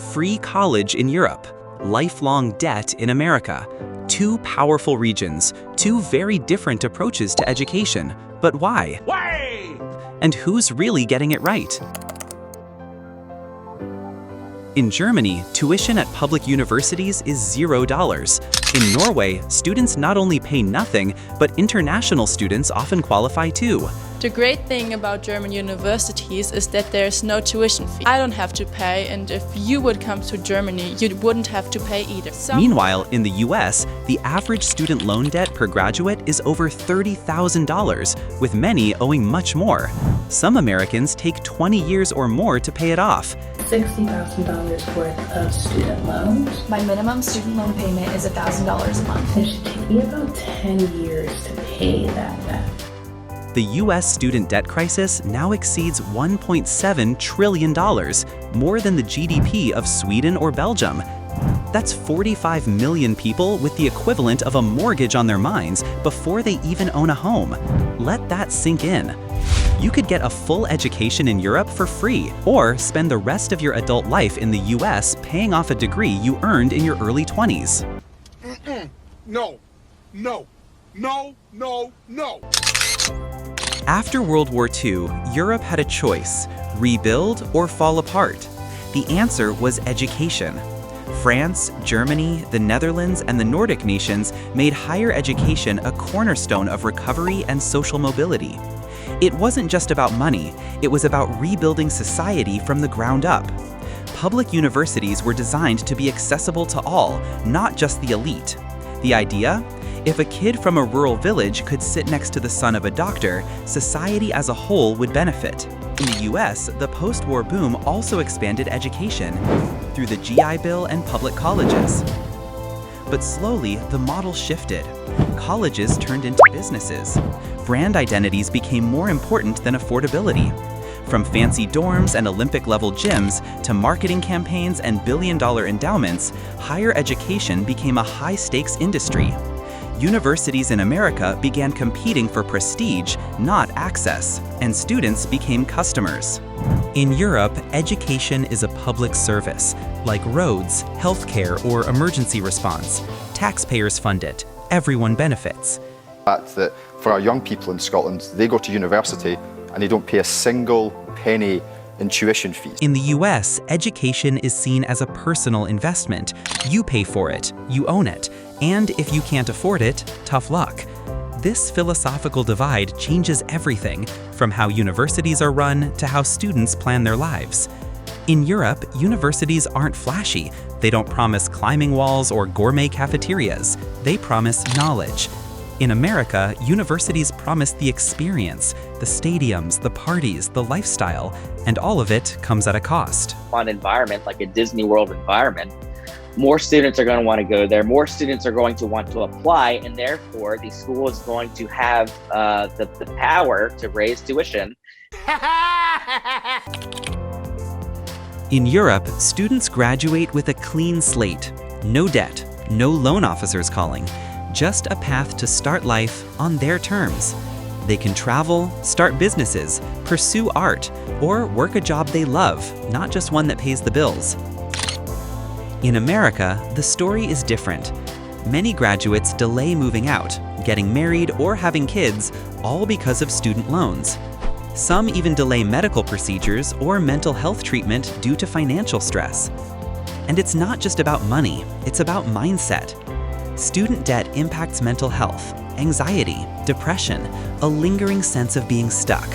Free college in Europe, lifelong debt in America. Two powerful regions, two very different approaches to education. But why? Why? And who's really getting it right? In Germany, tuition at public universities is $0. In Norway, students not only pay nothing, but international students often qualify too. The great thing about German universities is that there's no tuition fee. I don't have to pay, and if you would come to Germany, you wouldn't have to pay either. Meanwhile, in the US, the average student loan debt per graduate is over $30,000, with many owing much more. Some Americans take 20 years or more to pay it off. $60,000 worth of student loans. My minimum student loan payment is $1,000 a month. It should take me about 10 years to pay that back. The US student debt crisis now exceeds $1.7 trillion, more than the GDP of Sweden or Belgium. That's 45 million people with the equivalent of a mortgage on their minds before they even own a home. Let that sink in. You could get a full education in Europe for free, or spend the rest of your adult life in the US paying off a degree you earned in your early 20s. No, no, no, no, no. After World War II, Europe had a choice: rebuild or fall apart. The answer was education. France, Germany, the Netherlands, and the Nordic nations made higher education a cornerstone of recovery and social mobility. It wasn't just about money, it was about rebuilding society from the ground up. Public universities were designed to be accessible to all, not just the elite. The idea? If a kid from a rural village could sit next to the son of a doctor, society as a whole would benefit. In the US, the post-war boom also expanded education through the GI Bill and public colleges. But slowly, the model shifted. Colleges turned into businesses. Brand identities became more important than affordability. From fancy dorms and Olympic-level gyms to marketing campaigns and billion-dollar endowments, higher education became a high-stakes industry. Universities in America began competing for prestige, not access, and students became customers. In Europe, education is a public service, like roads, healthcare, or emergency response. Taxpayers fund it. Everyone benefits. That for our young people in Scotland, they go to university and they don't pay a single penny in tuition fees. In the US, education is seen as a personal investment. You pay for it, you own it, and if you can't afford it, tough luck. This philosophical divide changes everything, from how universities are run to how students plan their lives. In Europe, universities aren't flashy. They don't promise climbing walls or gourmet cafeterias. They promise knowledge. In America, universities promise the experience, the stadiums, the parties, the lifestyle, and all of it comes at a cost. Fun environment, like a Disney World environment, more students are going to want to go there, more students are going to want to apply, and therefore the school is going to have the power to raise tuition. In Europe, students graduate with a clean slate. No debt, no loan officers calling. Just a path to start life on their terms. They can travel, start businesses, pursue art, or work a job they love, not just one that pays the bills. In America, the story is different. Many graduates delay moving out, getting married, or having kids, all because of student loans. Some even delay medical procedures or mental health treatment due to financial stress. And it's not just about money, it's about mindset. Student debt impacts mental health, anxiety, depression, a lingering sense of being stuck.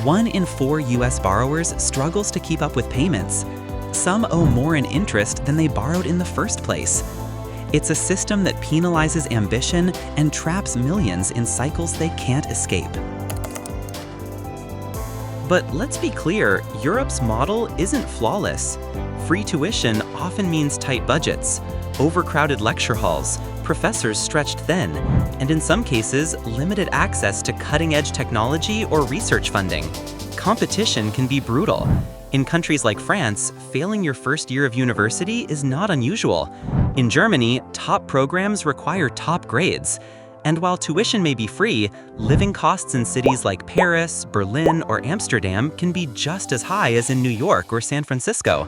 1 in 4 US borrowers struggles to keep up with payments. Some owe more in interest than they borrowed in the first place. It's a system that penalizes ambition and traps millions in cycles they can't escape. But let's be clear, Europe's model isn't flawless. Free tuition often means tight budgets, overcrowded lecture halls, professors stretched thin, and in some cases, limited access to cutting-edge technology or research funding. Competition can be brutal. In countries like France, failing your first year of university is not unusual. In Germany, top programs require top grades. And while tuition may be free, living costs in cities like Paris, Berlin, or Amsterdam can be just as high as in New York or San Francisco.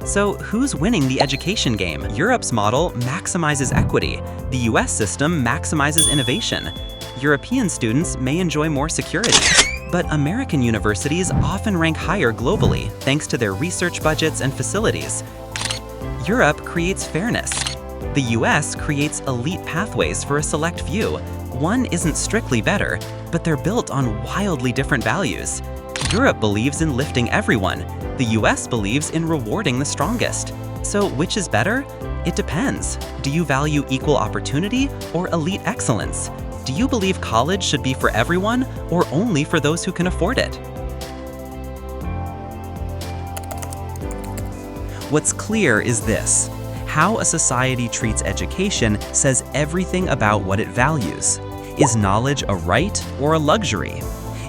So who's winning the education game? Europe's model maximizes equity. The US system maximizes innovation. European students may enjoy more security. But American universities often rank higher globally thanks to their research budgets and facilities. Europe creates fairness. The US creates elite pathways for a select few. One isn't strictly better, but they're built on wildly different values. Europe believes in lifting everyone. The US believes in rewarding the strongest. So which is better? It depends. Do you value equal opportunity or elite excellence? Do you believe college should be for everyone or only for those who can afford it? What's clear is this: how a society treats education says everything about what it values. Is knowledge a right or a luxury?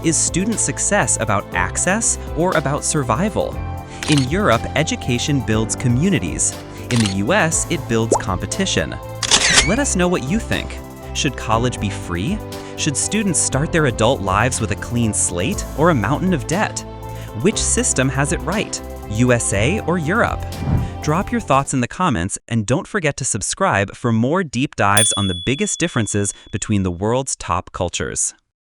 Is student success about access or about survival? In Europe, education builds communities. In the US, it builds competition. Let us know what you think. Should college be free? Should students start their adult lives with a clean slate or a mountain of debt? Which system has it right? USA or Europe? Drop your thoughts in the comments and don't forget to subscribe for more deep dives on the biggest differences between the world's top cultures.